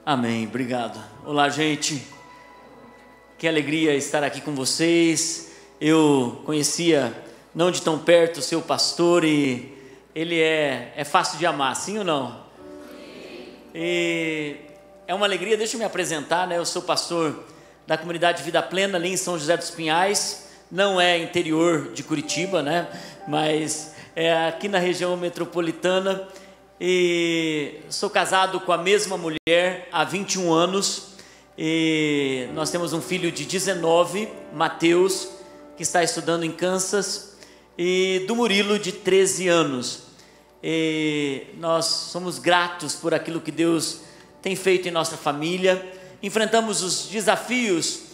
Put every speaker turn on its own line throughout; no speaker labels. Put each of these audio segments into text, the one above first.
Amém, obrigado. Olá, gente. Que alegria estar aqui com vocês. Eu conhecia, não de tão perto, o seu pastor e ele é fácil de amar, sim ou não? E é uma alegria, deixa eu me apresentar, né? Eu sou pastor da comunidade Vida Plena ali em São José dos Pinhais. Não é interior de Curitiba, né? Mas é aqui na região metropolitana. E sou casado com a mesma mulher há 21 anos. E nós temos um filho de 19, Mateus, que está estudando em Kansas, e do Murilo, de 13 anos. E nós somos gratos por aquilo que Deus tem feito em nossa família. Enfrentamos os desafios,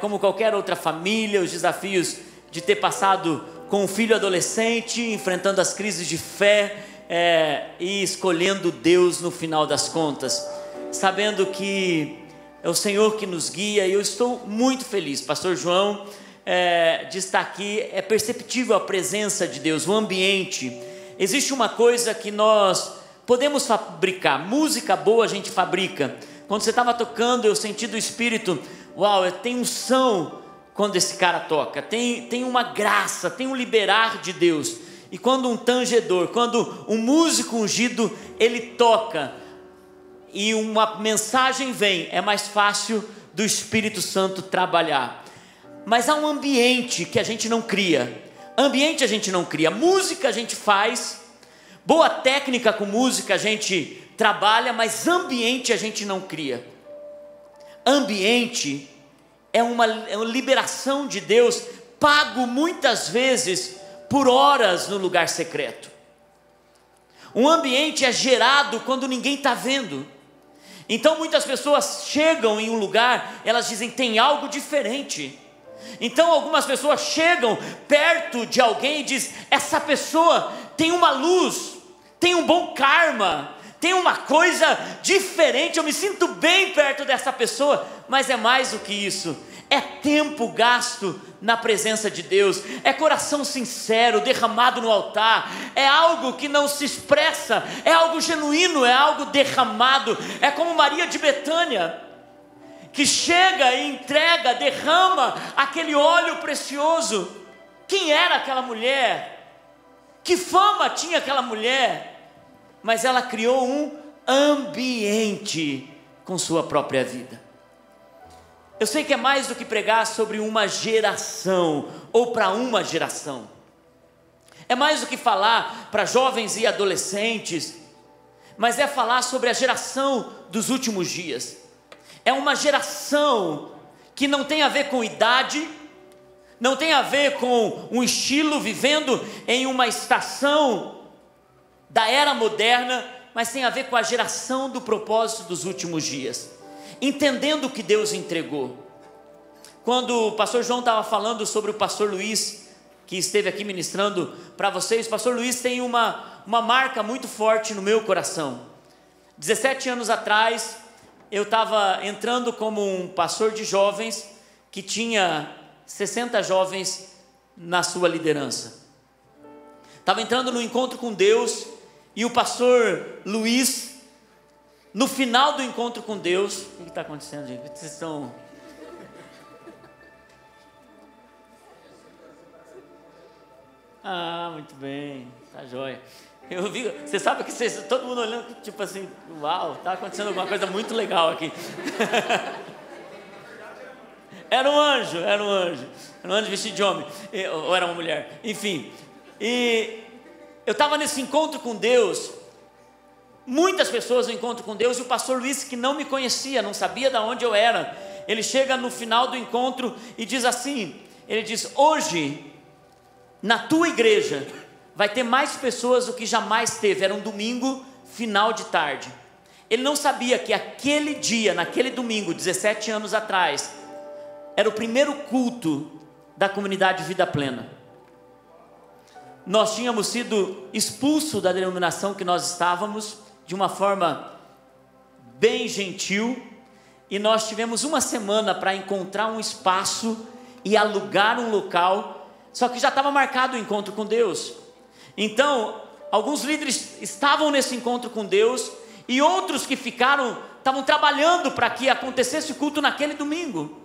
como qualquer outra família, os desafios de ter passado com um filho adolescente, enfrentando as crises de fé, e escolhendo Deus no final das contas, sabendo que é o Senhor que nos guia. E eu estou muito feliz, pastor João, de estar aqui. É perceptível a presença de Deus, o ambiente. Existe uma coisa que nós podemos fabricar, música boa a gente fabrica. Quando você estava tocando, eu senti do Espírito, uau, tem unção quando esse cara toca, tem uma graça, tem um liberar de Deus. E quando um tangedor, quando um músico ungido, ele toca e uma mensagem vem, é mais fácil do Espírito Santo trabalhar. Mas há um ambiente que a gente não cria. Ambiente a gente não cria, música a gente faz, boa técnica com música a gente trabalha, mas ambiente a gente não cria. Ambiente é uma liberação de Deus, pago muitas vezes por horas no lugar secreto. Um ambiente é gerado quando ninguém está vendo. Então muitas pessoas chegam em um lugar, elas dizem, tem algo diferente. Então algumas pessoas chegam perto de alguém e dizem, essa pessoa tem uma luz, tem um bom karma, tem uma coisa diferente, eu me sinto bem perto dessa pessoa. Mas é mais do que isso, é tempo gasto na presença de Deus, é coração sincero, derramado no altar, é algo que não se expressa, é algo genuíno, é algo derramado. É como Maria de Betânia, que chega e entrega, derrama aquele óleo precioso. Quem era aquela mulher? Que fama tinha aquela mulher? Mas ela criou um ambiente com sua própria vida. Eu sei que é mais do que pregar sobre uma geração, ou para uma geração. É mais do que falar para jovens e adolescentes, mas é falar sobre a geração dos últimos dias. É uma geração que não tem a ver com idade, não tem a ver com um estilo, vivendo em uma estação da era moderna, mas tem a ver com a geração do propósito dos últimos dias. Entendendo o que Deus entregou. Quando o pastor João estava falando sobre o pastor Luiz, que esteve aqui ministrando para vocês, o pastor Luiz tem uma marca muito forte no meu coração. 17 anos atrás, eu estava entrando como um pastor de jovens, que tinha 60 jovens na sua liderança. Estava entrando no encontro com Deus, e o pastor Luiz, no final do encontro com Deus, o que está acontecendo, gente? Vocês estão... Ah, muito bem, tá jóia. Eu vi, você sabe que todo mundo olhando, tipo assim, uau, está acontecendo alguma coisa muito legal aqui. Era um anjo vestido de homem, ou era uma mulher, enfim. E eu estava nesse encontro com Deus. Muitas pessoas no encontro com Deus, e o pastor Luiz, que não me conhecia, não sabia de onde eu era, ele chega no final do encontro e diz assim, ele diz, hoje, na tua igreja, vai ter mais pessoas do que jamais teve. Era um domingo, final de tarde. Ele não sabia que aquele dia, naquele domingo, 17 anos atrás, era o primeiro culto da comunidade Vida Plena. Nós tínhamos sido expulsos da denominação que nós estávamos, de uma forma bem gentil, e nós tivemos uma semana para encontrar um espaço e alugar um local, só que já estava marcado o encontro com Deus. Então, alguns líderes estavam nesse encontro com Deus, e outros que ficaram estavam trabalhando para que acontecesse o culto naquele domingo.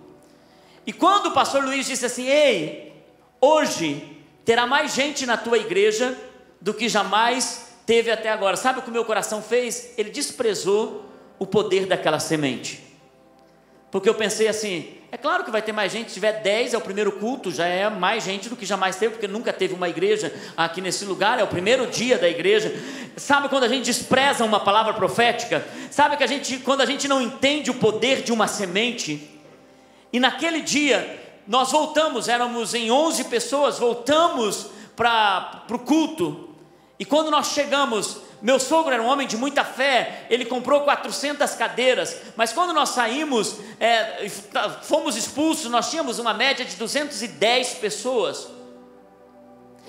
E quando o pastor Luiz disse assim: ei, hoje terá mais gente na tua igreja do que jamais teve até agora. Sabe o que o meu coração fez? Ele desprezou o poder daquela semente. Porque eu pensei assim, é claro que vai ter mais gente, se tiver 10 é o primeiro culto, já é mais gente do que jamais teve, porque nunca teve uma igreja aqui nesse lugar, é o primeiro dia da igreja. Sabe quando a gente despreza uma palavra profética? Sabe que quando a gente não entende o poder de uma semente? E naquele dia, nós voltamos, éramos em 11 pessoas, voltamos para o culto, e quando nós chegamos, meu sogro era um homem de muita fé, ele comprou 400 cadeiras, mas quando nós saímos, fomos expulsos, nós tínhamos uma média de 210 pessoas,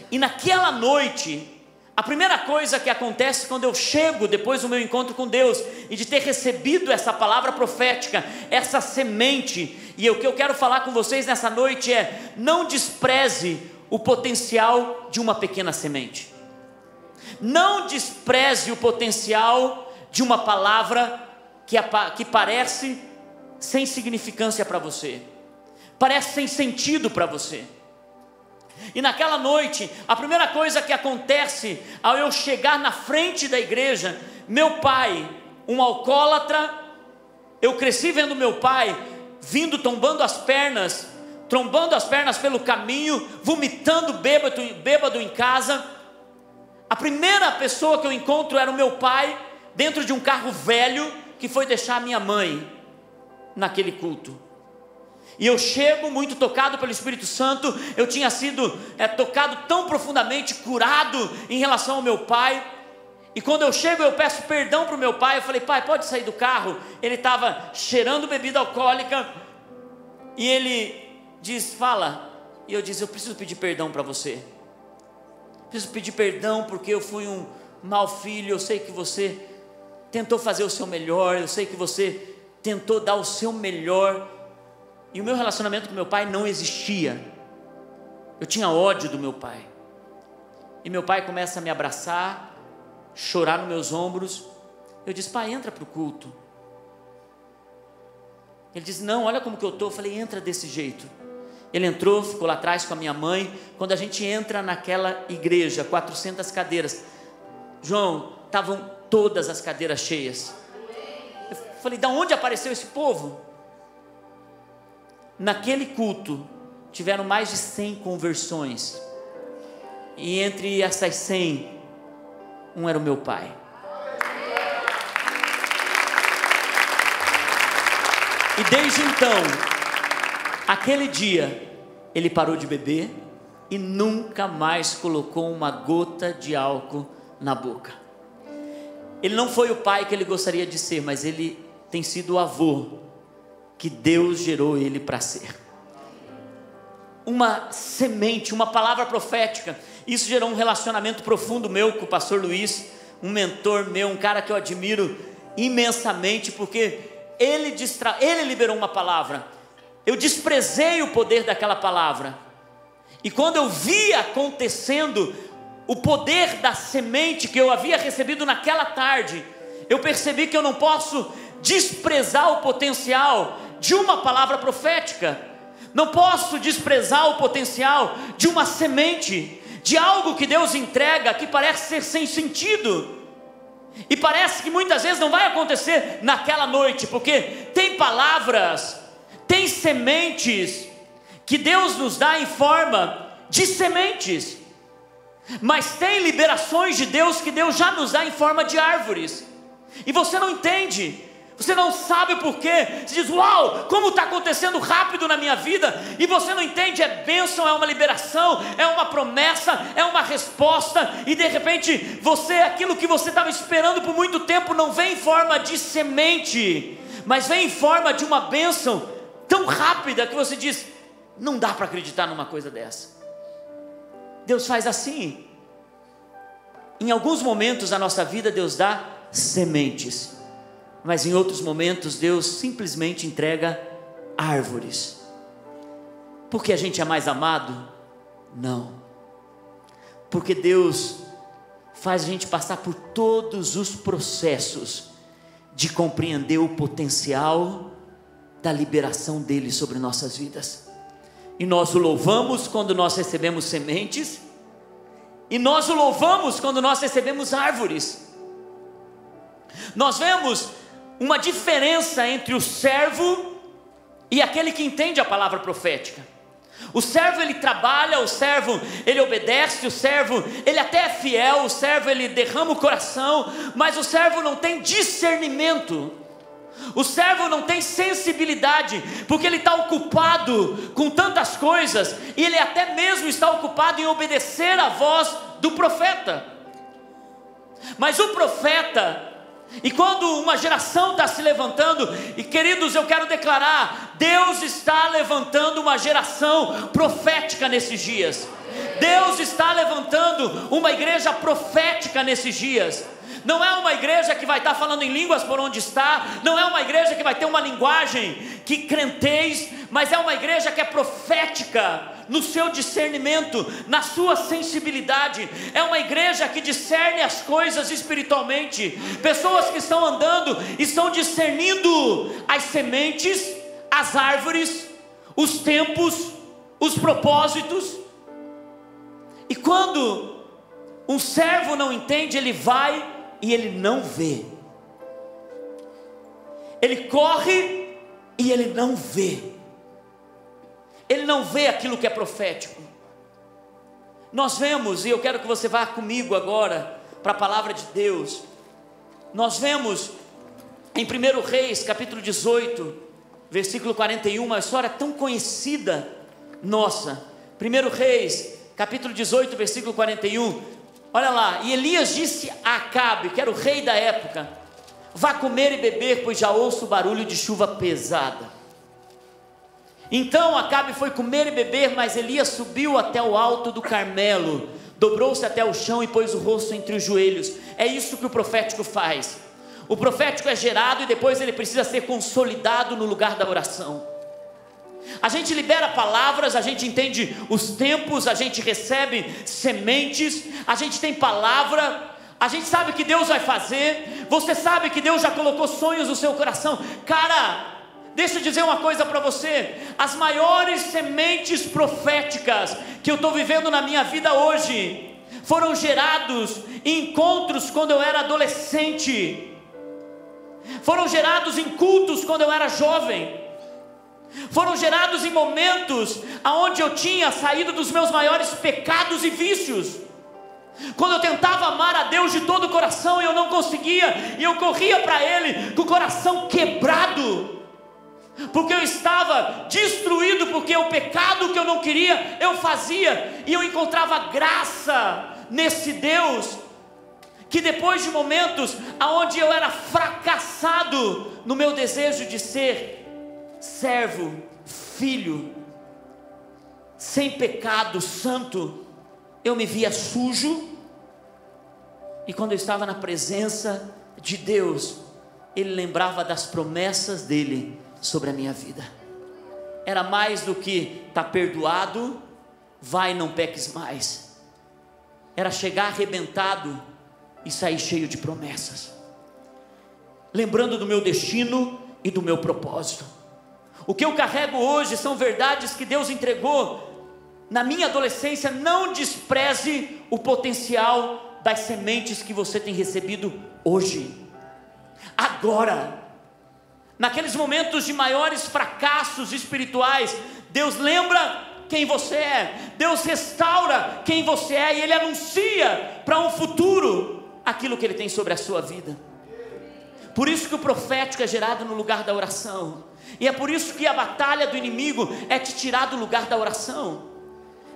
e naquela noite, a primeira coisa que acontece quando eu chego, depois do meu encontro com Deus, e de ter recebido essa palavra profética, essa semente, e o que eu quero falar com vocês nessa noite é: não despreze o potencial de uma pequena semente. Não despreze o potencial de uma palavra que parece sem significância para você, parece sem sentido para você. E naquela noite, a primeira coisa que acontece ao eu chegar na frente da igreja, meu pai, um alcoólatra, eu cresci vendo meu pai vindo trombando as pernas pelo caminho, vomitando bêbado em casa. A primeira pessoa que eu encontro era o meu pai, dentro de um carro velho, que foi deixar a minha mãe naquele culto. E eu chego muito tocado pelo Espírito Santo. Eu tinha sido tocado tão profundamente, curado em relação ao meu pai. E quando eu chego, eu peço perdão para o meu pai. Eu falei: pai, pode sair do carro? Ele estava cheirando bebida alcoólica, e ele diz: fala. E eu disse: eu preciso pedir perdão para você, preciso pedir perdão porque eu fui um mau filho. Eu sei que você tentou fazer o seu melhor, eu sei que você tentou dar o seu melhor, e o meu relacionamento com meu pai não existia. Eu tinha ódio do meu pai. E meu pai começa a me abraçar, chorar nos meus ombros. Eu disse: pai, entra para o culto. Ele disse: não, olha como que eu estou. Eu falei: entra desse jeito. Ele entrou, ficou lá atrás com a minha mãe. Quando a gente entra naquela igreja, 400 cadeiras, João, estavam todas as cadeiras cheias. Eu falei: de onde apareceu esse povo? Naquele culto, tiveram mais de 100 conversões, e entre essas 100, um era o meu pai. E desde então, aquele dia, ele parou de beber e nunca mais colocou uma gota de álcool na boca. Ele não foi o pai que ele gostaria de ser, mas ele tem sido o avô que Deus gerou ele para ser. Uma semente, uma palavra profética. Isso gerou um relacionamento profundo meu com o pastor Luiz, um mentor meu, um cara que eu admiro imensamente, porque ele liberou uma palavra. Eu desprezei o poder daquela palavra, e quando eu vi acontecendo o poder da semente que eu havia recebido naquela tarde, eu percebi que eu não posso desprezar o potencial de uma palavra profética. Não posso desprezar o potencial de uma semente, de algo que Deus entrega, que parece ser sem sentido, e parece que muitas vezes não vai acontecer naquela noite, porque tem palavras, tem sementes que Deus nos dá em forma de sementes, mas tem liberações de Deus que Deus já nos dá em forma de árvores, e você não entende, você não sabe o porquê. Você diz: uau, como está acontecendo rápido na minha vida, e você não entende. É bênção, é uma liberação, é uma promessa, é uma resposta, e de repente aquilo que você estava esperando por muito tempo não vem em forma de semente, mas vem em forma de uma bênção tão rápida que você diz: não dá para acreditar numa coisa dessa. Deus faz assim. Em alguns momentos da nossa vida Deus dá sementes, mas em outros momentos Deus simplesmente entrega árvores. Porque a gente é mais amado? Não. Porque Deus faz a gente passar por todos os processos de compreender o potencial da liberação dele sobre nossas vidas. E nós o louvamos quando nós recebemos sementes, e nós o louvamos quando nós recebemos árvores. Nós vemos uma diferença entre o servo e aquele que entende a palavra profética. O servo ele trabalha, o servo ele obedece, o servo ele até é fiel, o servo ele derrama o coração, mas o servo não tem discernimento, o servo não tem sensibilidade, porque ele está ocupado com tantas coisas, e ele até mesmo está ocupado em obedecer a voz do profeta. Mas o profeta, e quando uma geração está se levantando, e queridos, eu quero declarar, Deus está levantando uma geração profética nesses dias. Deus está levantando uma igreja profética nesses dias. Não é uma igreja que vai estar falando em línguas por onde está, não é uma igreja que vai ter uma linguagem que crenteis, mas é uma igreja que é profética no seu discernimento, na sua sensibilidade. É uma igreja que discerne as coisas espiritualmente. Pessoas que estão andando, estão discernindo as sementes, as árvores, os tempos, os propósitos. E quando um servo não entende, ele vai e ele não vê. Ele corre e ele não vê. Ele não vê aquilo que é profético. Nós vemos, e eu quero que você vá comigo agora para a palavra de Deus. Nós vemos em 1 Reis, capítulo 18, versículo 41, uma história tão conhecida nossa. 1 Reis, capítulo 18, versículo 41. Olha lá, e Elias disse a Acabe, que era o rei da época: vá comer e beber, pois já ouço o barulho de chuva pesada. Então Acabe foi comer e beber, mas Elias subiu até o alto do Carmelo, dobrou-se até o chão e pôs o rosto entre os joelhos. É isso que o profético faz. O profético é gerado e depois ele precisa ser consolidado no lugar da oração. A gente libera palavras, a gente entende os tempos, a gente recebe sementes, a gente tem palavra, a gente sabe que Deus vai fazer. Você sabe que Deus já colocou sonhos no seu coração. Cara, deixa eu dizer uma coisa para você: as maiores sementes proféticas que eu estou vivendo na minha vida hoje foram gerados em encontros quando eu era adolescente, foram gerados em cultos quando eu era jovem, foram gerados em momentos onde eu tinha saído dos meus maiores pecados e vícios, quando eu tentava amar a Deus de todo o coração e eu não conseguia, e eu corria para Ele com o coração quebrado, porque eu estava destruído, porque o pecado que eu não queria, eu fazia, e eu encontrava graça nesse Deus, que depois de momentos onde eu era fracassado no meu desejo de ser servo, filho, sem pecado, santo, eu me via sujo, e quando eu estava na presença de Deus, Ele lembrava das promessas dEle sobre a minha vida. Era mais do que está perdoado, vai e não peques mais. Era chegar arrebentado e sair cheio de promessas, lembrando do meu destino e do meu propósito. O que eu carrego hoje são verdades que Deus entregou na minha adolescência. Não despreze o potencial das sementes que você tem recebido hoje, agora. Naqueles momentos de maiores fracassos espirituais, Deus lembra quem você é, Deus restaura quem você é, e Ele anuncia para um futuro aquilo que Ele tem sobre a sua vida. Por isso que o profético é gerado no lugar da oração, e é por isso que a batalha do inimigo é te tirar do lugar da oração,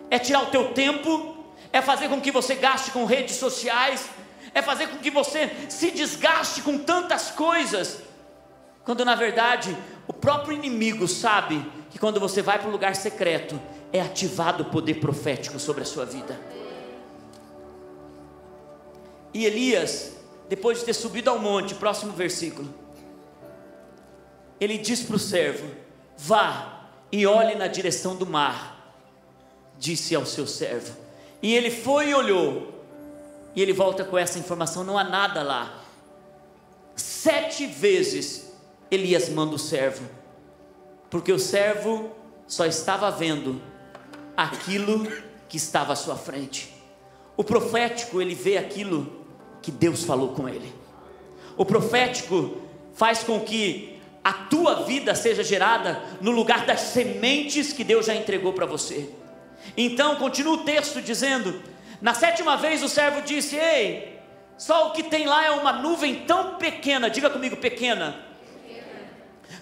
é tirar o teu tempo, é fazer com que você gaste com redes sociais, é fazer com que você se desgaste com tantas coisas, quando na verdade o próprio inimigo sabe que quando você vai para o lugar secreto, é ativado o poder profético sobre a sua vida. E Elias, depois de ter subido ao monte, próximo versículo, ele diz para o servo: vá e olhe na direção do mar, disse ao seu servo. E ele foi e olhou, e ele volta com essa informação: não há nada lá. 7 vezes Elias manda o servo, porque o servo só estava vendo aquilo que estava à sua frente. O profético, ele vê aquilo que Deus falou com ele. O profético faz com que a tua vida seja gerada no lugar das sementes que Deus já entregou para você. Então continua o texto dizendo: na 7ª vez o servo disse: ei, só o que tem lá é uma nuvem tão pequena, diga comigo, pequena,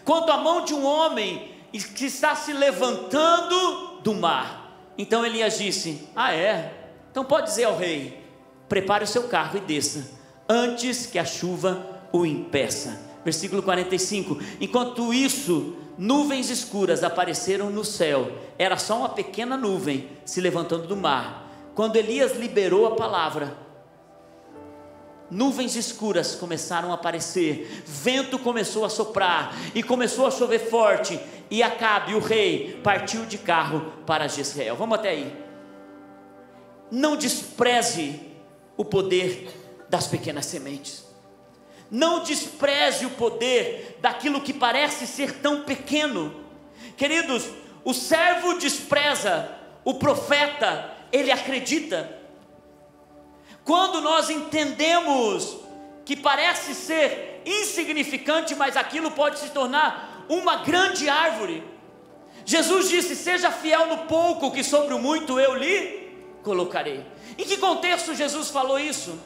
quanto a mão de um homem que está se levantando do mar. Então Elias disse: ah é? Então pode dizer ao rei: prepare o seu carro e desça, antes que a chuva o impeça. Versículo 45, enquanto isso, nuvens escuras apareceram no céu, era só uma pequena nuvem se levantando do mar. Quando Elias liberou a palavra, nuvens escuras começaram a aparecer, vento começou a soprar, e começou a chover forte, e Acabe, o rei, partiu de carro para Jezreel. Vamos até aí. Não despreze o poder das pequenas sementes. Não despreze o poder daquilo que parece ser tão pequeno. Queridos, o servo despreza, o profeta, ele acredita. Quando nós entendemos que parece ser insignificante, mas aquilo pode se tornar uma grande árvore. Jesus disse: seja fiel no pouco, que sobre o muito eu lhe colocarei. Em que contexto Jesus falou isso?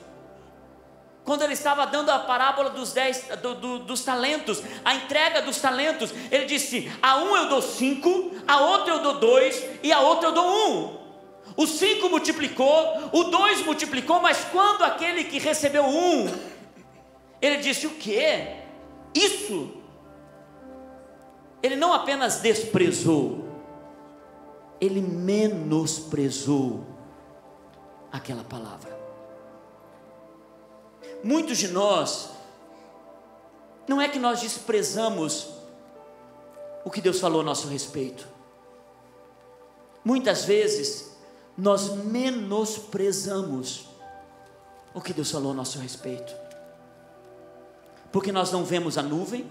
Quando ele estava dando a parábola dos talentos, a entrega dos talentos, ele disse: a um eu dou 5, a outro eu dou 2, e a outro eu dou 1. O 5 multiplicou, o 2 multiplicou, mas quando aquele que recebeu 1, ele disse: o quê? Isso? Ele não apenas desprezou, ele menosprezou aquela palavra. Muitos de nós, não é que nós desprezamos o que Deus falou a nosso respeito, muitas vezes nós menosprezamos o que Deus falou a nosso respeito, porque nós não vemos a nuvem,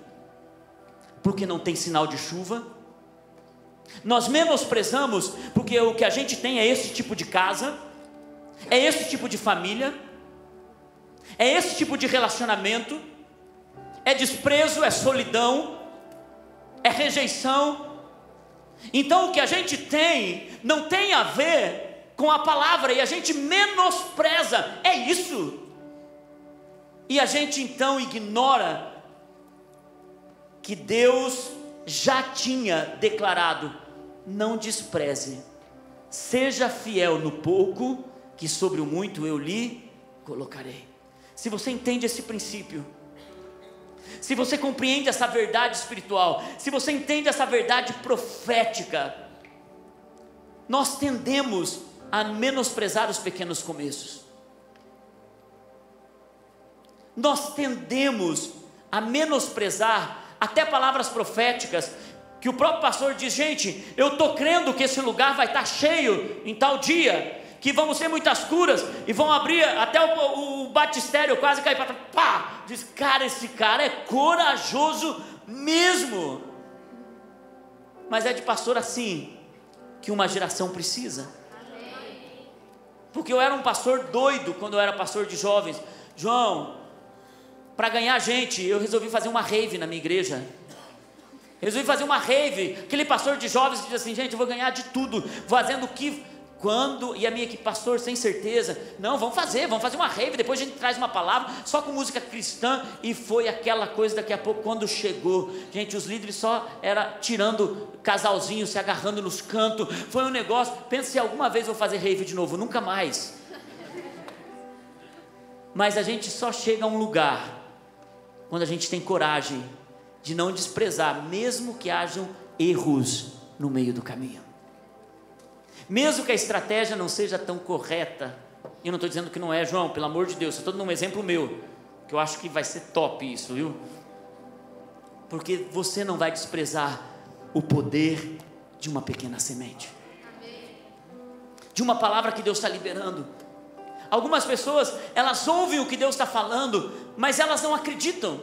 porque não tem sinal de chuva. Nós menosprezamos porque o que a gente tem é esse tipo de casa, é esse tipo de família, é esse tipo de relacionamento, é desprezo, é solidão, é rejeição. Então o que a gente tem não tem a ver com a palavra, e a gente menospreza, é isso. E a gente então ignora que Deus já tinha declarado: não despreze, seja fiel no pouco, que sobre o muito eu lhe colocarei. Se você entende esse princípio, se você compreende essa verdade espiritual, se você entende essa verdade profética, nós tendemos a menosprezar os pequenos começos. Nós tendemos a menosprezar até palavras proféticas, que o próprio pastor diz: gente, eu estou crendo que esse lugar vai estar cheio em tal dia, que vamos ter muitas curas, e vão abrir até o batistério, quase cair para trás, pá! Diz: cara, esse cara é corajoso mesmo. Mas é de pastor assim que uma geração precisa. Porque eu era um pastor doido quando eu era pastor de jovens. João, para ganhar gente, eu resolvi fazer uma rave na minha igreja. Resolvi fazer uma rave. Aquele pastor de jovens diz assim: gente, eu vou ganhar de tudo, fazendo o que... Quando, e a minha equipe: pastor, sem certeza, não, vamos fazer uma rave, depois a gente traz uma palavra, só com música cristã. E foi aquela coisa. Daqui a pouco, quando chegou, gente, os líderes só era tirando casalzinho, se agarrando nos cantos. Foi um negócio, pensa se alguma vez eu vou fazer rave de novo, nunca mais. Mas a gente só chega a um lugar quando a gente tem coragem de não desprezar, mesmo que hajam erros no meio do caminho. Mesmo que a estratégia não seja tão correta. Eu não estou dizendo que não é, João, pelo amor de Deus, eu estou dando um exemplo meu, que eu acho que vai ser top isso, viu? Porque você não vai desprezar o poder de uma pequena semente, de uma palavra que Deus está liberando. Algumas pessoas, elas ouvem o que Deus está falando, mas elas não acreditam.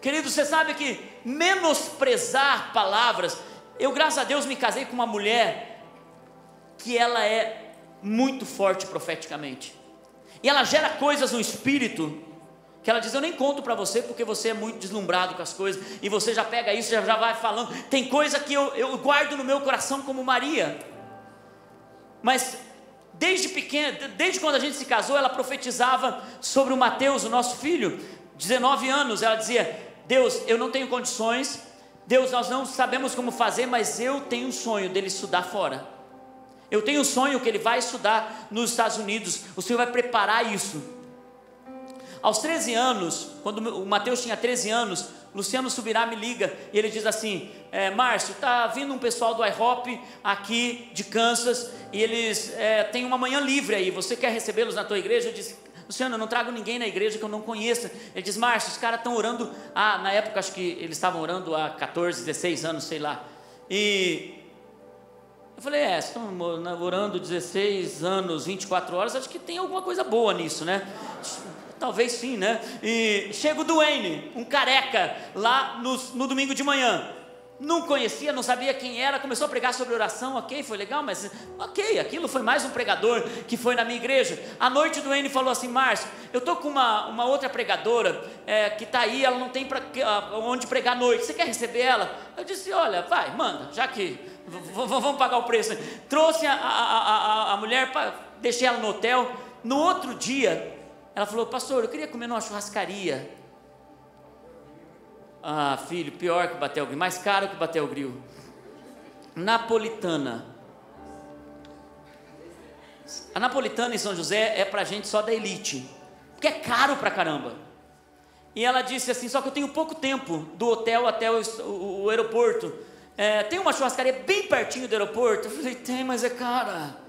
Querido, você sabe que menosprezar palavras, eu graças a Deus me casei com uma mulher que ela é muito forte profeticamente, e ela gera coisas no espírito, que ela diz, eu nem conto para você, porque você é muito deslumbrado com as coisas, e você já pega isso, já vai falando, tem coisa que eu guardo no meu coração como Maria, mas desde pequena, desde quando a gente se casou, ela profetizava sobre o Mateus, o nosso filho, 19 anos, ela dizia, Deus, eu não tenho condições, Deus, nós não sabemos como fazer, mas eu tenho um sonho dele estudar fora, eu tenho um sonho que ele vai estudar nos Estados Unidos, o Senhor vai preparar isso. Aos 13 anos, quando o Mateus tinha 13 anos, Luciano Subirá me liga, e ele diz assim, Márcio, está vindo um pessoal do IHOP aqui de Kansas, e eles têm uma manhã livre aí, você quer recebê-los na tua igreja? Eu disse, Luciano, eu não trago ninguém na igreja que eu não conheça. Ele diz, Márcio, os caras estão orando, na época acho que eles estavam orando há 14, 16 anos, sei lá, e eu falei, estão orando 16 anos, 24 horas, acho que tem alguma coisa boa nisso, né? Talvez sim, né? E chega o Duane, um careca, lá no domingo de manhã, não conhecia, não sabia quem era, começou a pregar sobre oração, ok, foi legal, mas ok, aquilo foi mais um pregador que foi na minha igreja. À noite o Duane falou assim, Márcio, eu estou com uma outra pregadora que está aí, ela não tem onde pregar à noite, você quer receber ela? Eu disse, olha, vai, manda, já que vamos pagar o preço. Trouxe a mulher, deixei ela no hotel. No outro dia ela falou, pastor, eu queria comer numa churrascaria. Filho, pior que o Batel Grill, mais caro que o Batel Grill. Napolitana. A napolitana em São José é pra gente só da elite, porque é caro pra caramba. E ela disse assim, só que eu tenho pouco tempo do hotel até o aeroporto. Tem uma churrascaria bem pertinho do aeroporto? Eu falei, tem, mas é cara.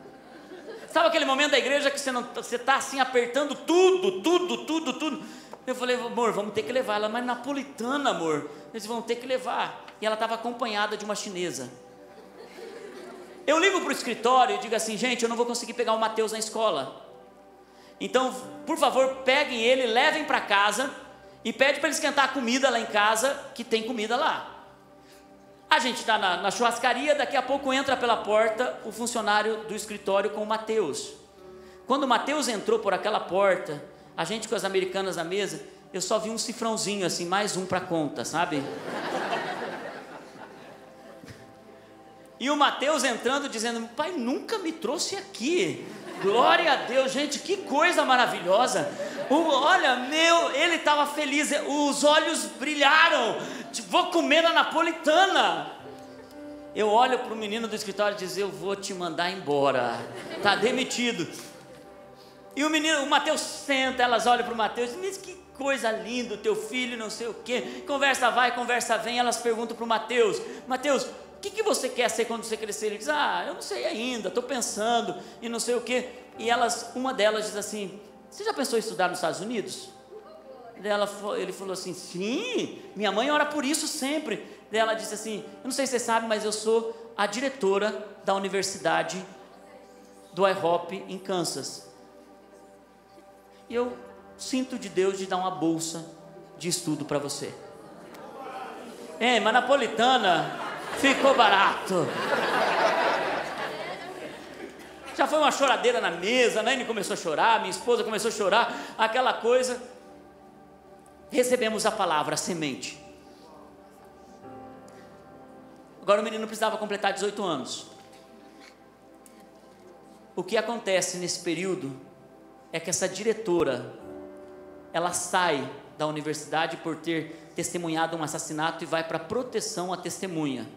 Sabe aquele momento da igreja que você está assim apertando tudo? Eu falei, amor, vamos ter que levar ela, mas napolitana, amor, eles vão ter que levar. E ela estava acompanhada de uma chinesa. Eu ligo para o escritório e digo assim, gente, eu não vou conseguir pegar o Mateus na escola. Então, por favor, peguem ele, levem para casa e pede para ele esquentar a comida lá em casa, que tem comida lá. A gente está na churrascaria, daqui a pouco entra pela porta o funcionário do escritório com o Mateus. Quando o Mateus entrou por aquela porta, a gente com as americanas na mesa, eu só vi um cifrãozinho assim, mais um para conta, sabe? E o Mateus entrando dizendo, pai nunca me trouxe aqui, glória a Deus, gente, que coisa maravilhosa. Olha, ele estava feliz, os olhos brilharam, vou comer na napolitana. Eu olho para o menino do escritório e diz, eu vou te mandar embora, está demitido. E o Mateus senta, elas olham para o Mateus e dizem, mas que coisa linda, o teu filho, não sei o quê, conversa vai, conversa vem, elas perguntam para o Mateus, Mateus, o que você quer ser quando você crescer? Ele diz, eu não sei ainda, estou pensando, e não sei o quê. E uma delas diz assim, você já pensou em estudar nos Estados Unidos? Ele falou assim, sim, minha mãe ora por isso sempre. Ela disse assim, eu não sei se você sabe, mas eu sou a diretora da universidade do IHOP em Kansas. E eu sinto de Deus de dar uma bolsa de estudo para você. Mas napolitana ficou barato. Já foi uma choradeira na mesa, a Naine começou a chorar, minha esposa começou a chorar, aquela coisa. Recebemos a palavra, a semente. Agora o menino precisava completar 18 anos. O que acontece nesse período é que essa diretora, ela sai da universidade por ter testemunhado um assassinato e vai para proteção à testemunha.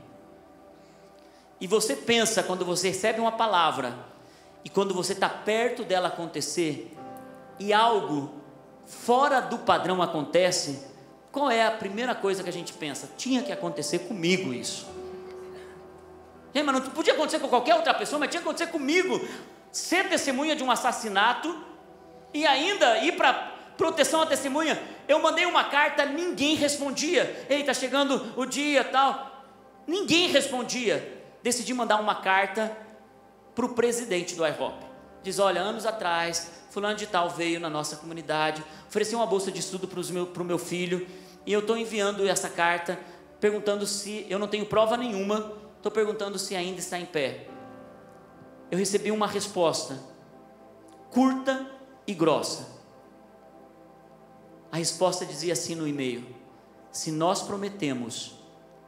E você pensa, quando você recebe uma palavra e quando você está perto dela acontecer e algo fora do padrão acontece, qual é a primeira coisa que a gente pensa? Tinha que acontecer comigo isso. Mas não podia acontecer com qualquer outra pessoa, mas tinha que acontecer comigo. Ser testemunha de um assassinato e ainda ir para proteção à testemunha. Eu mandei uma carta, ninguém respondia. Ei, está chegando o dia tal. Ninguém respondia. Decidi mandar uma carta para o presidente do IHOP. Diz, olha, anos atrás, fulano de tal veio na nossa comunidade, ofereceu uma bolsa de estudo para o meu filho, E eu estou enviando essa carta, perguntando se, eu não tenho prova nenhuma, estou perguntando se ainda está em pé. Eu recebi uma resposta, curta e grossa. A resposta dizia assim no e-mail: se nós prometemos,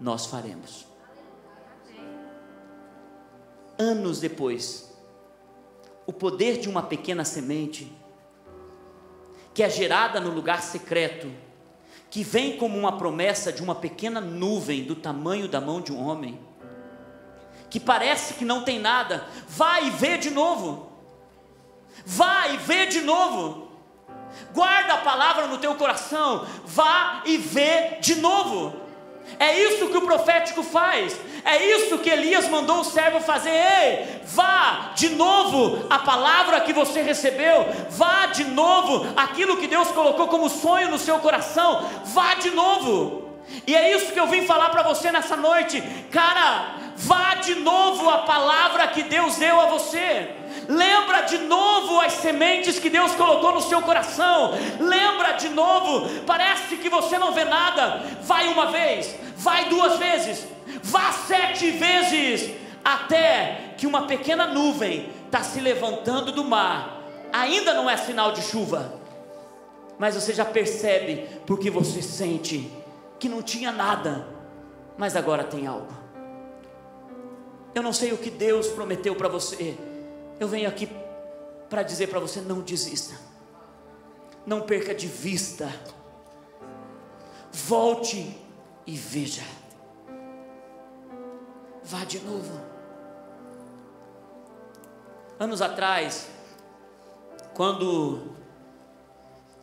nós faremos. Anos depois, o poder de uma pequena semente, que é gerada no lugar secreto, que vem como uma promessa de uma pequena nuvem do tamanho da mão de um homem, que parece que não tem nada, vai e vê de novo, vai e vê de novo, guarda a palavra no teu coração, vá e vê de novo. É isso que o profético faz, é isso que Elias mandou o servo fazer. Ei, vá de novo a palavra que você recebeu, vá de novo aquilo que Deus colocou como sonho no seu coração, vá de novo. E é isso que eu vim falar para você nessa noite, cara, vá de novo a palavra que Deus deu a você. Lembra de novo as sementes que Deus colocou no seu coração. Lembra de novo. Parece que você não vê nada. Vai uma vez, vai duas vezes, vá 7 vezes, até que uma pequena nuvem está se levantando do mar. Ainda não é sinal de chuva, mas você já percebe, porque você sente que não tinha nada, mas agora tem algo. Eu não sei o que Deus prometeu para você. Eu venho aqui para dizer para você: não desista, não perca de vista, volte e veja, vá de novo. Anos atrás, quando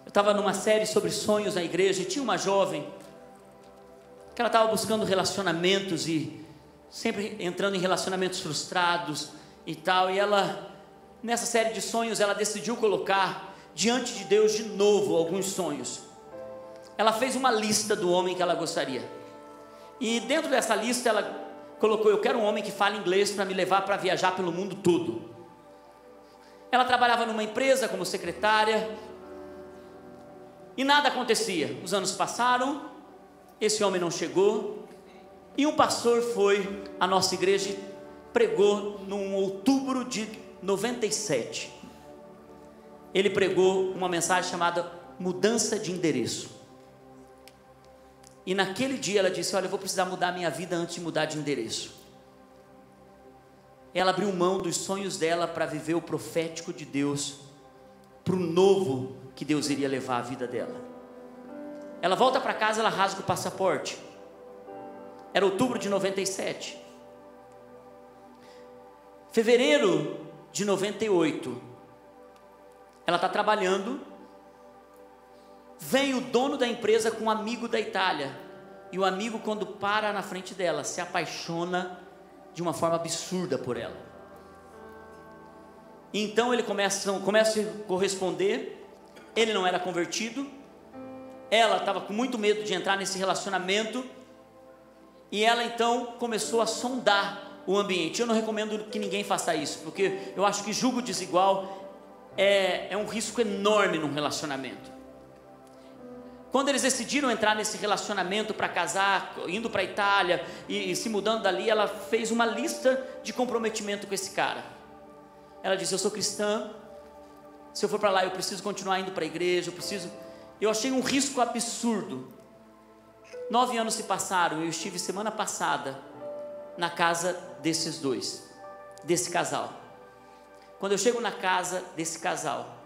eu estava numa série sobre sonhos na igreja, e tinha uma jovem que ela estava buscando relacionamentos e sempre entrando em relacionamentos frustrados e tal, e ela, nessa série de sonhos, ela decidiu colocar diante de Deus de novo alguns sonhos. Ela fez uma lista do homem que ela gostaria, e dentro dessa lista ela colocou: eu quero um homem que fale inglês para me levar para viajar pelo mundo todo. Ela trabalhava numa empresa como secretária, e nada acontecia. Os anos passaram, esse homem não chegou, e um pastor foi à nossa igreja e pregou num outubro de 97. Ele pregou uma mensagem chamada mudança de endereço. E naquele dia ela disse: olha, eu vou precisar mudar a minha vida antes de mudar de endereço. Ela abriu mão dos sonhos dela para viver o profético de Deus, para o novo que Deus iria levar a vida dela. Ela volta para casa, ela rasga o passaporte. Era outubro de 97. Fevereiro de 98, ela está trabalhando, vem o dono da empresa com um amigo da Itália, e o amigo, quando para na frente dela, se apaixona de uma forma absurda por ela. E então ele começa a corresponder. Ele não era convertido, ela estava com muito medo de entrar nesse relacionamento, e ela então começou a sondar o ambiente. Eu não recomendo que ninguém faça isso, porque eu acho que julgo desigual é um risco enorme num relacionamento. Quando eles decidiram entrar nesse relacionamento para casar, indo para a Itália e se mudando dali, ela fez uma lista de comprometimento com esse cara. Ela disse: eu sou cristã, se eu for para lá eu preciso continuar indo para a igreja, eu achei um risco absurdo. 9 anos se passaram, eu estive semana passada na casa desses dois, desse casal. Quando eu chego na casa desse casal,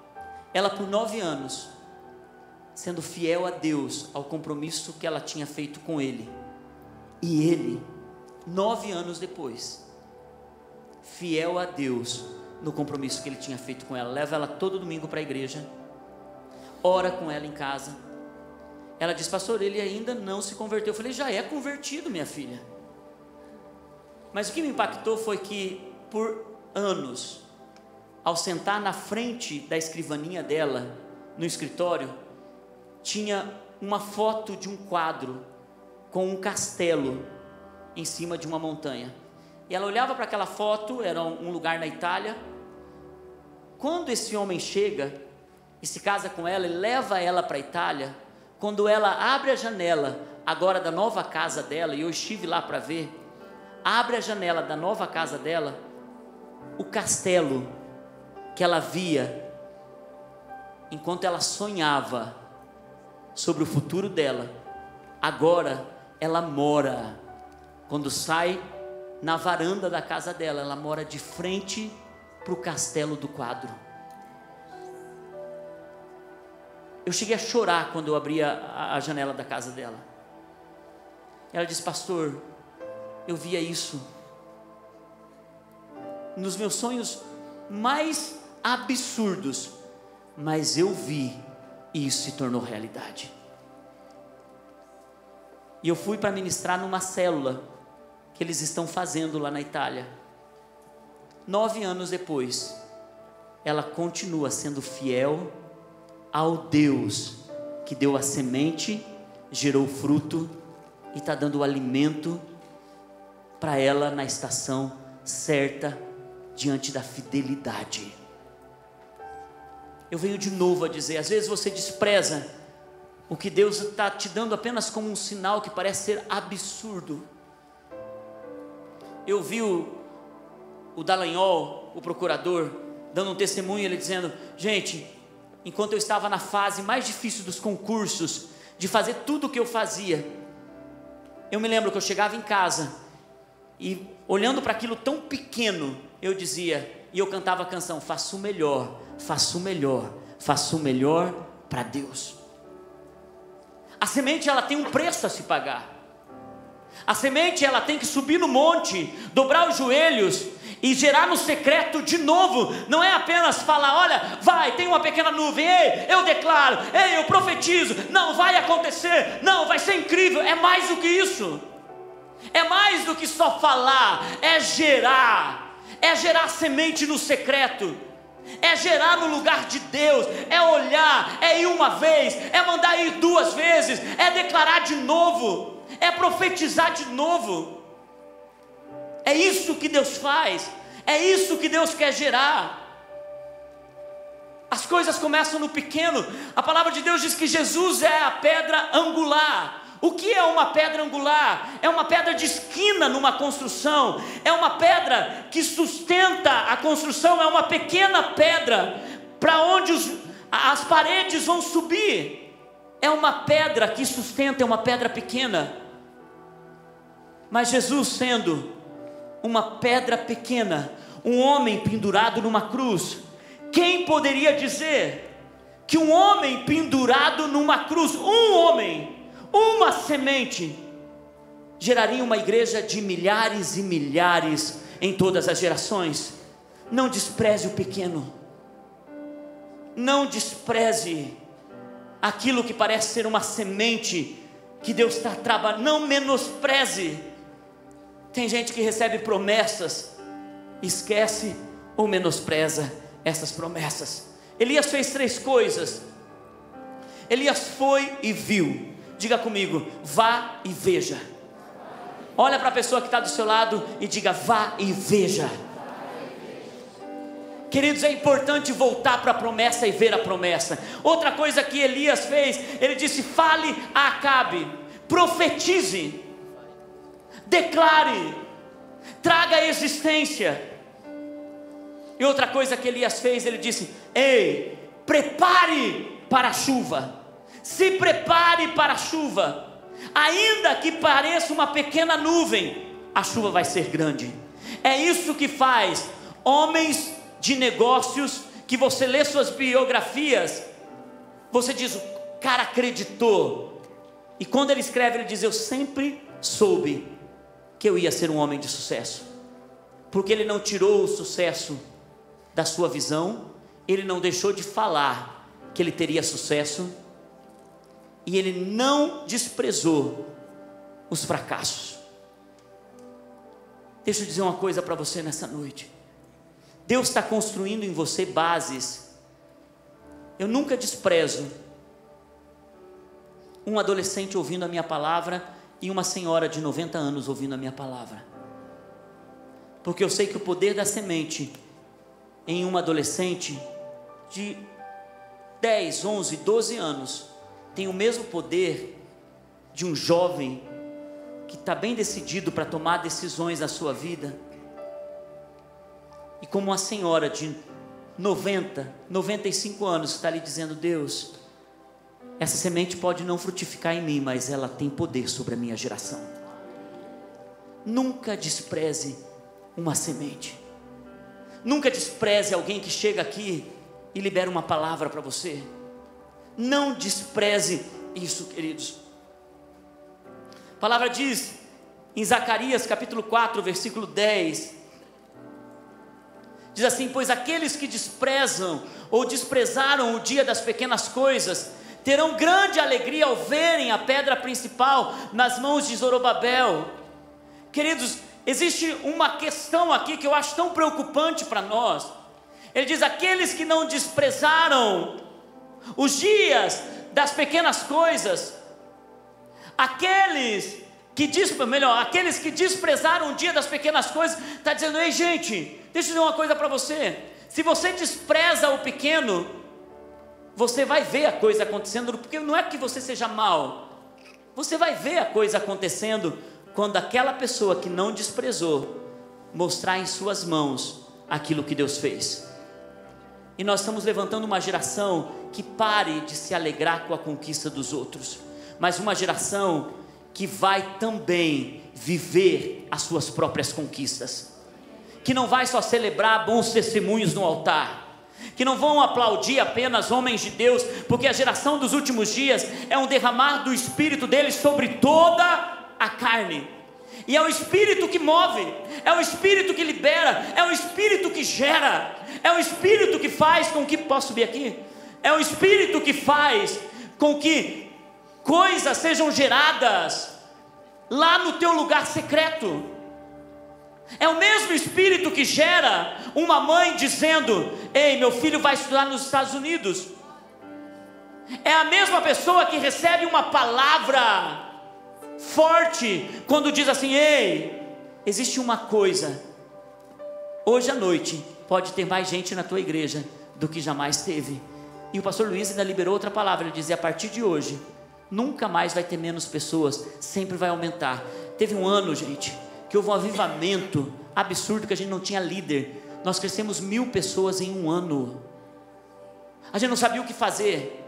ela por 9 anos, sendo fiel a Deus, ao compromisso que ela tinha feito com ele, e ele, 9 anos depois, fiel a Deus, no compromisso que ele tinha feito com ela, leva ela todo domingo para a igreja, ora com ela em casa. Ela diz: pastor, ele ainda não se converteu. Eu falei: já é convertido, minha filha. Mas o que me impactou foi que, por anos, ao sentar na frente da escrivaninha dela, no escritório, tinha uma foto de um quadro com um castelo em cima de uma montanha. E ela olhava para aquela foto, era um lugar na Itália. Quando esse homem chega e se casa com ela e leva ela para a Itália, quando ela abre a janela, agora da nova casa dela, e eu estive lá para ver, abre a janela da nova casa dela, o castelo que ela via, enquanto ela sonhava sobre o futuro dela, agora ela mora, quando sai na varanda da casa dela, ela mora de frente para o castelo do quadro. Eu cheguei a chorar quando eu abri a janela da casa dela. Ela disse: pastor, eu via isso nos meus sonhos mais absurdos, mas eu vi e isso se tornou realidade. E eu fui para ministrar numa célula que eles estão fazendo lá na Itália. 9 anos depois, ela continua sendo fiel ao Deus que deu a semente, gerou fruto e está dando o alimento para ela na estação certa, diante da fidelidade. Eu venho de novo a dizer, às vezes você despreza o que Deus está te dando apenas como um sinal que parece ser absurdo. Eu vi o Dallagnol, o procurador, dando um testemunho, ele dizendo: gente, enquanto eu estava na fase mais difícil dos concursos, de fazer tudo o que eu fazia, eu me lembro que eu chegava em casa e olhando para aquilo tão pequeno, eu dizia, e eu cantava a canção: faço o melhor, faço o melhor, faço o melhor para Deus. A semente, ela tem um preço a se pagar. A semente, ela tem que subir no monte, dobrar os joelhos e gerar no secreto de novo. Não é apenas falar: olha, vai, tem uma pequena nuvem, ei, eu declaro, ei, eu profetizo, não, vai acontecer, não, vai ser incrível. É mais do que isso, é mais do que só falar, é gerar semente no secreto, é gerar no lugar de Deus, é olhar, é ir uma vez, é mandar ir 2 vezes, é declarar de novo, é profetizar de novo. É isso que Deus faz, é isso que Deus quer gerar. As coisas começam no pequeno. A palavra de Deus diz que Jesus é a pedra angular. O que é uma pedra angular? É uma pedra de esquina numa construção, é uma pedra que sustenta a construção, é uma pequena pedra para onde as paredes vão subir. É uma pedra que sustenta, é uma pedra pequena. Mas Jesus, sendo uma pedra pequena, um homem pendurado numa cruz, quem poderia dizer que um homem pendurado numa cruz, um homem, uma semente, geraria uma igreja de milhares e milhares em todas as gerações? Não despreze o pequeno, não despreze aquilo que parece ser uma semente que Deus está trabalhando, não menospreze. Tem gente que recebe promessas, esquece ou menospreza essas promessas. Elias fez 3 coisas. Elias foi e viu. Diga comigo: vá e veja. Olha para a pessoa que está do seu lado e diga: vá e veja. Queridos, é importante voltar para a promessa e ver a promessa. Outra coisa que Elias fez, ele disse: fale a Acabe, profetize, declare, traga a existência. E outra coisa que Elias fez, ele disse: ei, prepare para a chuva. Se prepare para a chuva, ainda que pareça uma pequena nuvem, a chuva vai ser grande. É isso que faz homens de negócios, que você lê suas biografias, você diz: o cara acreditou. E quando ele escreve, ele diz: eu sempre soube que eu ia ser um homem de sucesso, porque ele não tirou o sucesso da sua visão, ele não deixou de falar que ele teria sucesso, e ele não desprezou os fracassos. Deixa eu dizer uma coisa para você nessa noite. Deus está construindo em você bases. Eu nunca desprezo um adolescente ouvindo a minha palavra e uma senhora de 90 anos ouvindo a minha palavra, porque eu sei que o poder da semente em uma adolescente de 10, 11, 12 anos tem o mesmo poder de um jovem que está bem decidido para tomar decisões na sua vida, e como uma senhora de 90, 95 anos está lhe dizendo: Deus, essa semente pode não frutificar em mim, mas ela tem poder sobre a minha geração. Nunca despreze uma semente. Nunca despreze alguém que chega aqui e libera uma palavra para você. Não despreze isso, queridos. A palavra diz em Zacarias capítulo 4, versículo 10, diz assim: pois aqueles que desprezam ou desprezaram o dia das pequenas coisas, terão grande alegria ao verem a pedra principal nas mãos de Zorobabel. Queridos, existe uma questão aqui que eu acho tão preocupante para nós. Ele diz: aqueles que não desprezaram os dias das pequenas coisas, aqueles que desprezaram o dia das pequenas coisas, está dizendo: ei gente, deixa eu dizer uma coisa para você. Se você despreza o pequeno, você vai ver a coisa acontecendo, porque não é que você seja mau, você vai ver a coisa acontecendo quando aquela pessoa que não desprezou mostrar em suas mãos aquilo que Deus fez. E nós estamos levantando uma geração que pare de se alegrar com a conquista dos outros, mas uma geração que vai também viver as suas próprias conquistas, que não vai só celebrar bons testemunhos no altar, que não vão aplaudir apenas homens de Deus, porque a geração dos últimos dias é um derramar do Espírito deles sobre toda a carne, e é o Espírito que move, é o Espírito que libera, é o Espírito que gera, é o Espírito que faz com que, posso subir aqui? É o Espírito que faz com que coisas sejam geradas lá no teu lugar secreto. É o mesmo Espírito que gera uma mãe dizendo: ei, meu filho vai estudar nos Estados Unidos. É a mesma pessoa que recebe uma palavra forte quando diz assim: ei, existe uma coisa, hoje à noite pode ter mais gente na tua igreja do que jamais teve. E o pastor Luiz ainda liberou outra palavra. Ele dizia: a partir de hoje nunca mais vai ter menos pessoas, sempre vai aumentar. Teve um ano, gente, que houve um avivamento absurdo, que a gente não tinha líder. Nós crescemos 1000 pessoas em um ano. A gente não sabia o que fazer.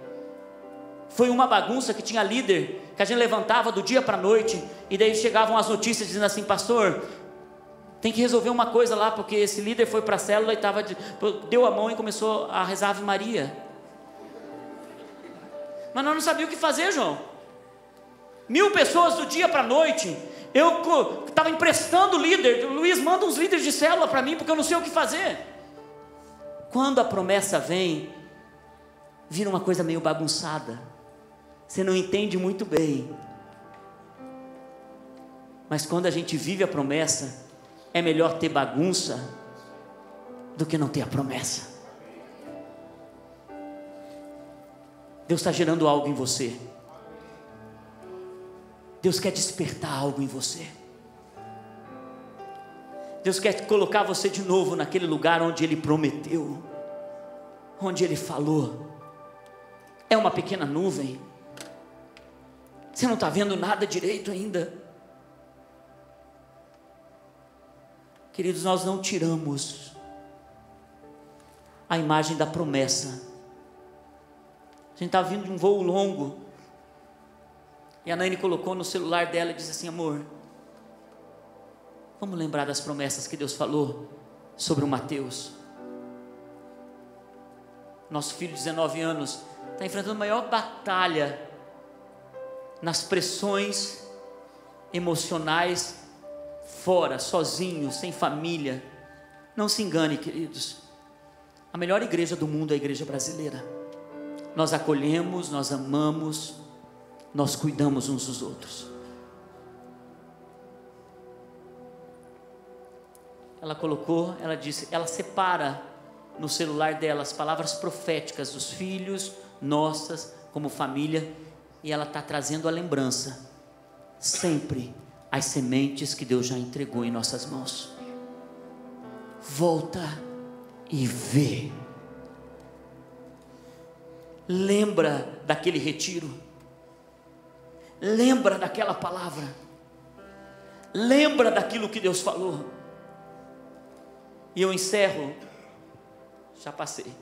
Foi uma bagunça, que tinha líder que a gente levantava do dia para a noite, e daí chegavam as notícias dizendo assim: pastor, tem que resolver uma coisa lá, porque esse líder foi para a célula e deu a mão e começou a rezar Ave Maria. Mas nós não sabíamos o que fazer, João. 1000 pessoas do dia para a noite. Eu estava emprestando líder. Luiz, manda uns líderes de célula para mim, porque eu não sei o que fazer. Quando a promessa vem, vira uma coisa meio bagunçada. Você não entende muito bem. Mas quando a gente vive a promessa, é melhor ter bagunça do que não ter a promessa. Deus está gerando algo em você. Deus quer despertar algo em você. Deus quer colocar você de novo naquele lugar onde Ele prometeu, onde Ele falou. É uma pequena nuvem. Você não está vendo nada direito ainda. Queridos, nós não tiramos a imagem da promessa. A gente estava vindo de um voo longo, e a Nani colocou no celular dela e disse assim: amor, vamos lembrar das promessas que Deus falou sobre o Mateus. Nosso filho de 19 anos está enfrentando a maior batalha nas pressões emocionais, fora, sozinho, sem família. Não se engane, queridos, a melhor igreja do mundo é a igreja brasileira. Nós acolhemos, nós amamos, nós cuidamos uns dos outros. Ela colocou, ela disse, ela separa no celular dela as palavras proféticas dos filhos, nossas, como família, e ela está trazendo a lembrança, sempre, as sementes que Deus já entregou em nossas mãos. Volta e vê. Lembra daquele retiro. lembra daquela palavra, lembra daquilo que Deus falou. E eu encerro, já passei,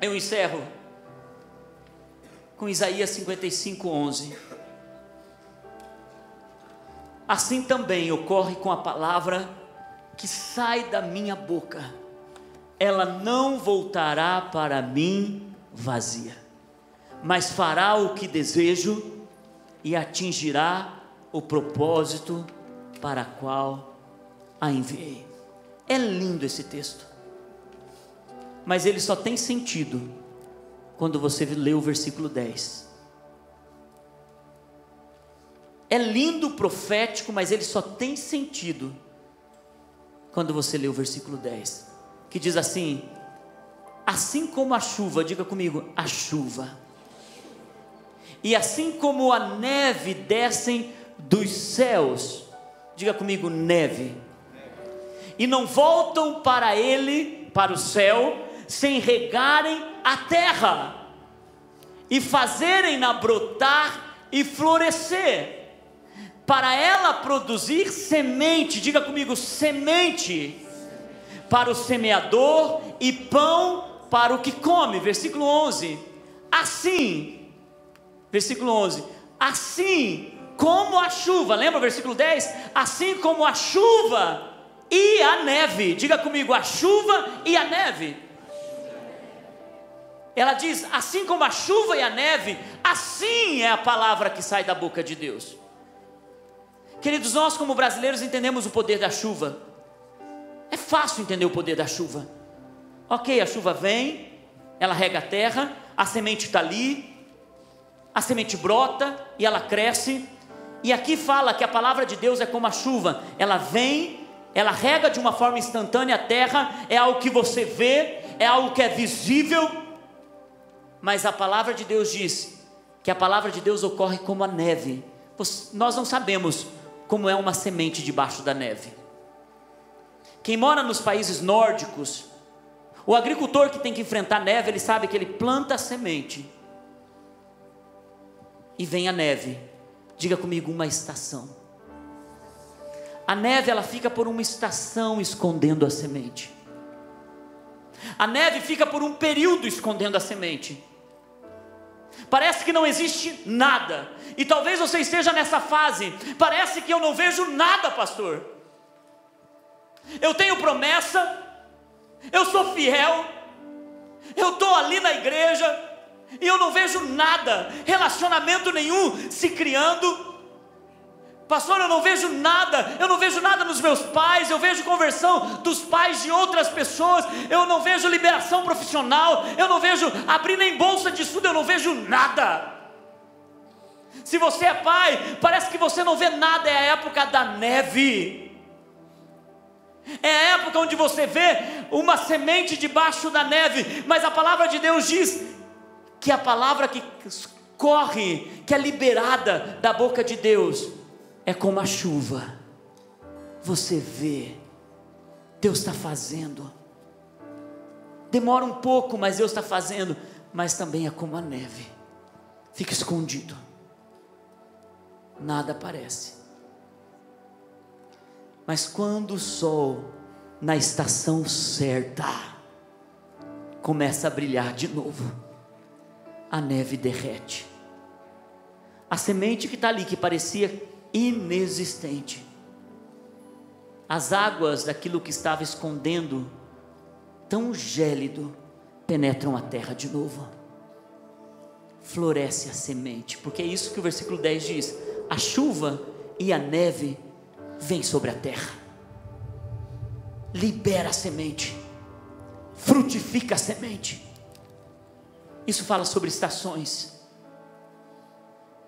eu encerro com Isaías 55:11. Assim também ocorre com a palavra que sai da minha boca, ela não voltará para mim vazia, mas fará o que desejo e atingirá o propósito para qual a enviei. É lindo esse texto, mas ele só tem sentido quando você lê o versículo 10. É lindo, profético, mas ele só tem sentido quando você lê o versículo 10, que diz assim: assim como a chuva, diga comigo, a chuva, e assim como a neve descem dos céus, diga comigo, neve, e não voltam para ele, para o céu, sem regarem a terra, e fazerem-na brotar e florescer, para ela produzir semente, diga comigo, semente, para o semeador e pão para o que come. Versículo 11, assim, versículo 11, assim como a chuva, lembra o versículo 10? Assim como a chuva e a neve, diga comigo, a chuva e a neve. Ela diz, assim como a chuva e a neve, assim é a palavra que sai da boca de Deus. Queridos, nós como brasileiros entendemos o poder da chuva. É fácil entender o poder da chuva. Ok, a chuva vem, ela rega a terra, a semente está ali, a semente brota e ela cresce. E aqui fala que a palavra de Deus é como a chuva, ela vem, ela rega de uma forma instantânea a terra, é algo que você vê, é algo que é visível. Mas a palavra de Deus diz que a palavra de Deus ocorre como a neve. Nós não sabemos como é uma semente debaixo da neve. Quem mora nos países nórdicos, o agricultor que tem que enfrentar neve, ele sabe que ele planta a semente e vem a neve. Diga comigo, uma estação. A neve, ela fica por uma estação escondendo a semente. A neve fica por um período escondendo a semente. Parece que não existe nada, e talvez você esteja nessa fase. Parece que eu não vejo nada, pastor. Eu tenho promessa, eu sou fiel, eu estou ali na igreja, e eu não vejo nada, relacionamento nenhum se criando. Pastor, eu não vejo nada nos meus pais, eu vejo conversão dos pais de outras pessoas, eu não vejo liberação profissional, eu não vejo abrir nem bolsa de estudo, eu não vejo nada. Se você é pai, parece que você não vê nada, é a época da neve, é a época onde você vê uma semente debaixo da neve, mas a palavra de Deus diz que a palavra que corre, que é liberada da boca de Deus, é como a chuva. Você vê, Deus está fazendo, demora um pouco, mas Deus está fazendo. Mas também é como a neve, fica escondido, nada aparece. Mas quando o sol, na estação certa, começa a brilhar de novo, a neve derrete. A semente que está ali, que parecia inexistente, as águas daquilo que estava escondendo, tão gélido, penetram a terra de novo, floresce a semente, porque é isso que o versículo 10 diz: a chuva e a neve vêm sobre a terra, libera a semente, frutifica a semente. Isso fala sobre estações,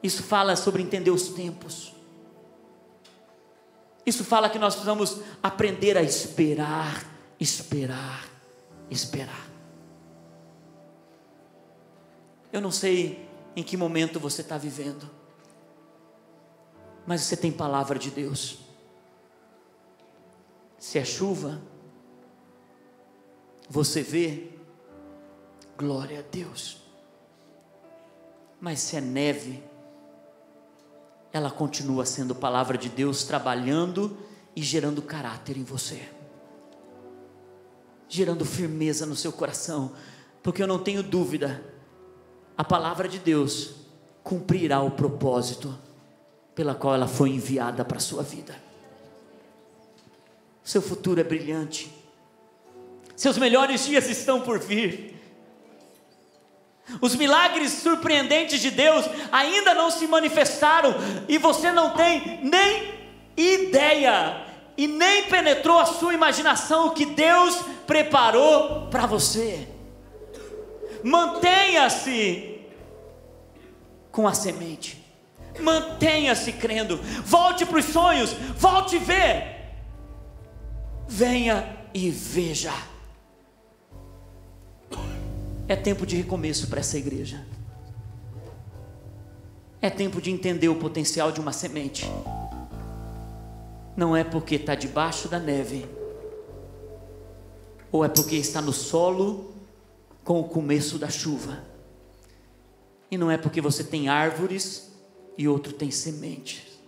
isso fala sobre entender os tempos. Isso fala que nós precisamos aprender a esperar, esperar, esperar. Eu não sei em que momento você está vivendo, mas você tem palavra de Deus. Se é chuva, você vê, glória a Deus. Mas se é neve, ela continua sendo palavra de Deus, trabalhando e gerando caráter em você, gerando firmeza no seu coração, porque eu não tenho dúvida, a palavra de Deus cumprirá o propósito pela qual ela foi enviada para a sua vida. Seu futuro é brilhante, seus melhores dias estão por vir. Os milagres surpreendentes de Deus ainda não se manifestaram, e você não tem nem ideia, e nem penetrou a sua imaginação o que Deus preparou para você. Mantenha-se com a semente, mantenha-se crendo, volte para os sonhos, volte a ver, venha e veja. É tempo de recomeço para essa igreja. É tempo de entender o potencial de uma semente. Não é porque está debaixo da neve, ou é porque está no solo com o começo da chuva. E não é porque você tem árvores e outro tem sementes.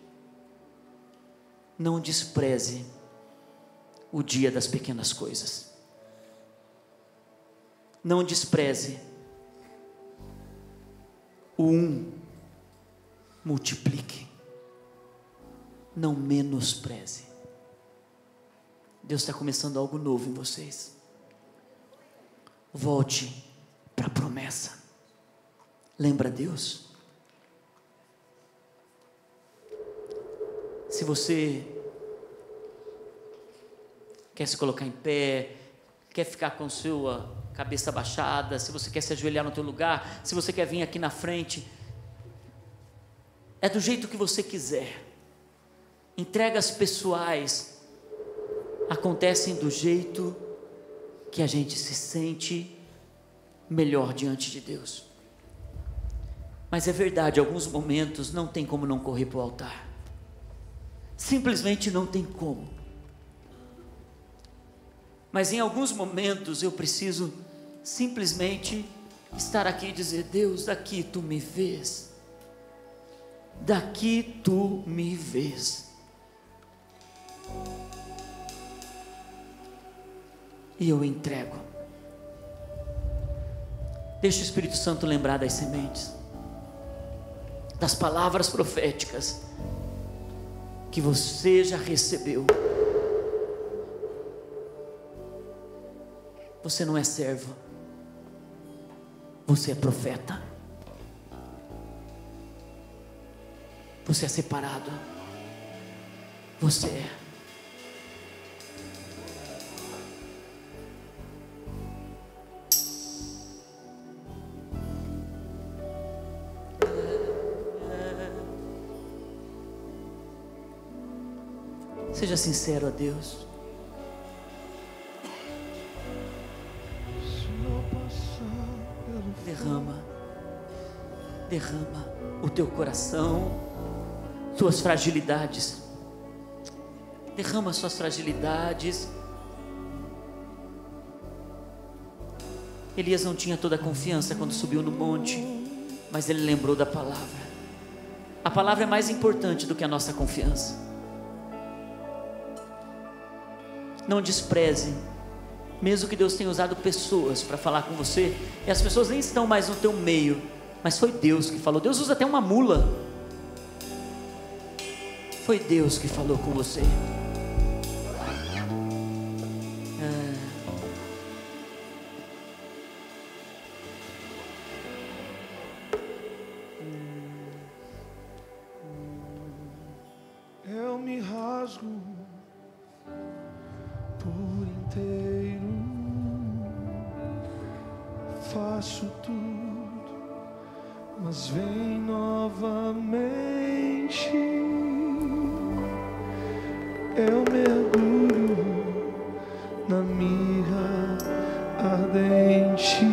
Não despreze o dia das pequenas coisas. Não despreze o multiplique. Não menospreze. Deus está começando algo novo em vocês. Volte para a promessa. Lembra Deus. Se você quer se colocar em pé, quer ficar com sua cabeça baixada, se você quer se ajoelhar no teu lugar, se você quer vir aqui na frente, é do jeito que você quiser. Entregas pessoais acontecem do jeito que a gente se sente melhor diante de Deus. Mas é verdade, alguns momentos não tem como não correr para o altar. Simplesmente não tem como. Mas em alguns momentos eu preciso simplesmente estar aqui e dizer: Deus, daqui tu me vês. Daqui tu me vês. E eu entrego. Deixa o Espírito Santo lembrar das sementes, das palavras proféticas que você já recebeu. Você não é servo, você é profeta. Você é separado, você é. Seja sincero a Deus. Derrama o teu coração, suas fragilidades. Derrama suas fragilidades. Elias não tinha toda a confiança quando subiu no monte, mas ele lembrou da palavra. A palavra é mais importante do que a nossa confiança. Não despreze, mesmo que Deus tenha usado pessoas para falar com você, e as pessoas nem estão mais no teu meio, mas foi Deus que falou. Deus usa até uma mula. Foi Deus que falou com você.
Eu me rasgo por inteiro, faço tudo, mas vem novamente. Eu mergulho na mirra ardente,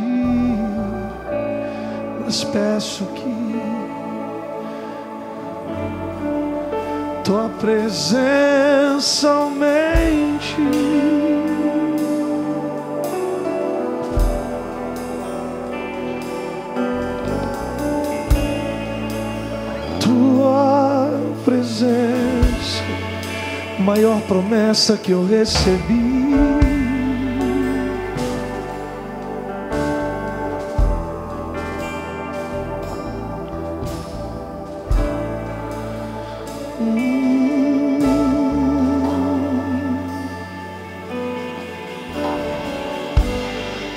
mas peço que tua presença aumente. Tua maior promessa que eu recebi.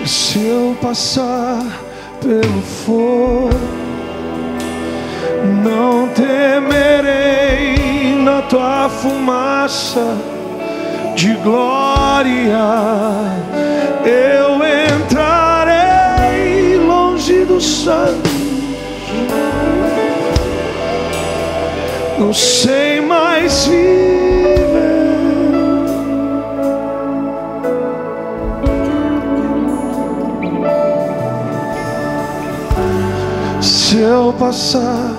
Se eu passar pelo fogo, não temerei, na tua fumaça de glória eu entrarei longe do sangue. Não sei mais viver. Se eu passar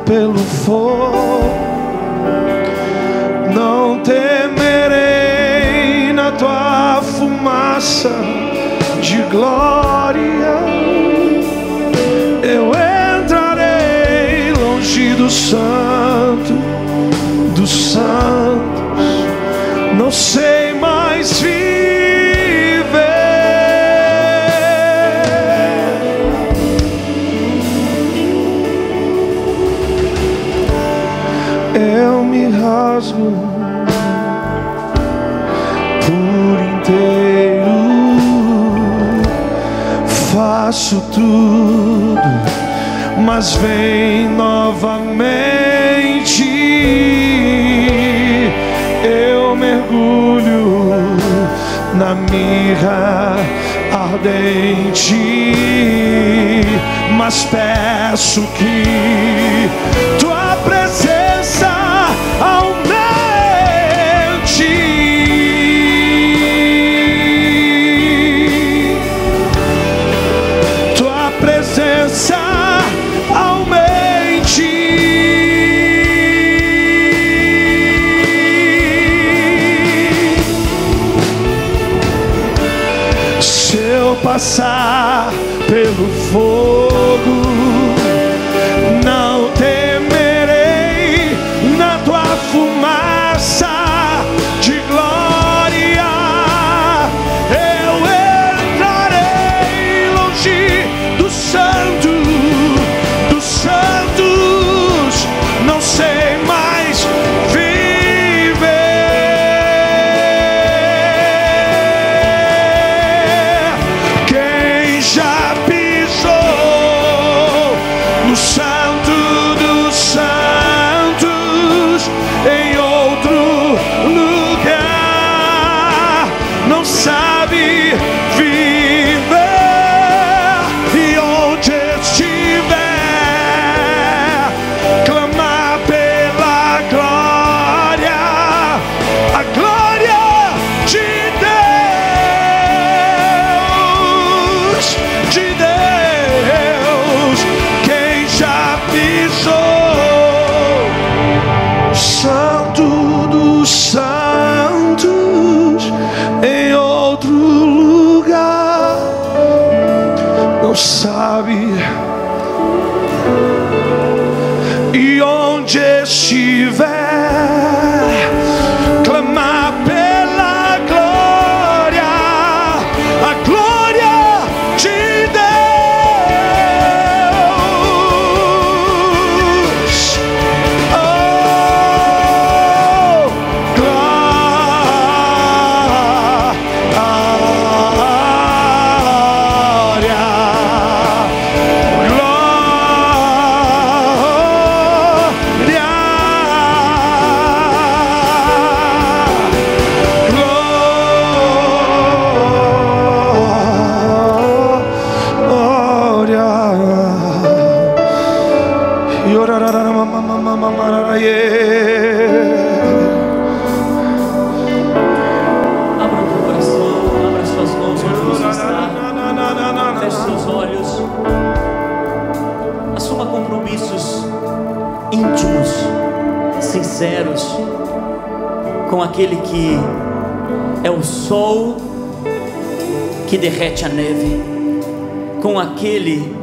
pelo fogo, não temerei, na tua fumaça de glória eu entrarei longe do santo dos santos. Não sei mais viver. Eu me rasgo por inteiro, faço tudo, mas vem novamente. Eu mergulho na mirra ardente, mas peço que tua presença aumente. Tua presença aumente. Se eu passar pelo fogo, não temerei, na tua fumaça de glória eu entrarei longe do santo dos santos. Não sei mais viver. Quem já pisou no santo dos santos, em outro lugar, não sabe viver. E onde estiver, clamar pela glória, a glória de Deus, de Deus. Quem já pisou santo dos santos, em outro lugar, não sabe. E onde estiver, clamar pela glória, a glória de Deus. Oh,
Abra o teu coração, abra suas mãos onde você está. Feche seus olhos. Assuma compromissos íntimos, sinceros, com aquele que é o sol que derrete a neve, com aquele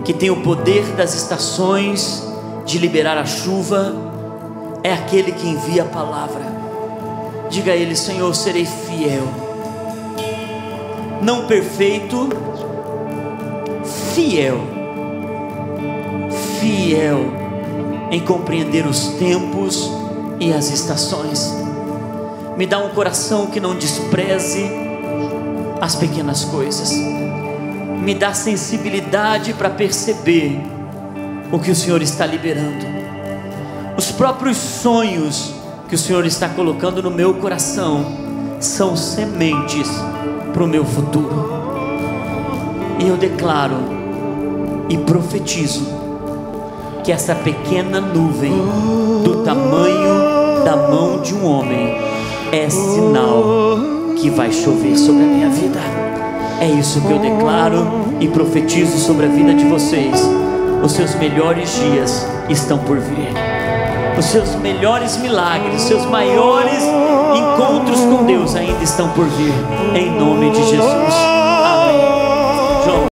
que tem o poder das estações de liberar a chuva, é aquele que envia a palavra. Diga a Ele: Senhor, serei fiel, não perfeito, fiel, fiel em compreender os tempos e as estações. Me dá um coração que não despreze as pequenas coisas. Me dá sensibilidade para perceber o que o Senhor está liberando, os próprios sonhos que o Senhor está colocando no meu coração são sementes para o meu futuro. E eu declaro e profetizo que essa pequena nuvem do tamanho da mão de um homem é sinal que vai chover sobre a minha vida. É isso que eu declaro e profetizo sobre a vida de vocês. Os seus melhores dias estão por vir. Os seus melhores milagres, os seus maiores encontros com Deus ainda estão por vir. Em nome de Jesus.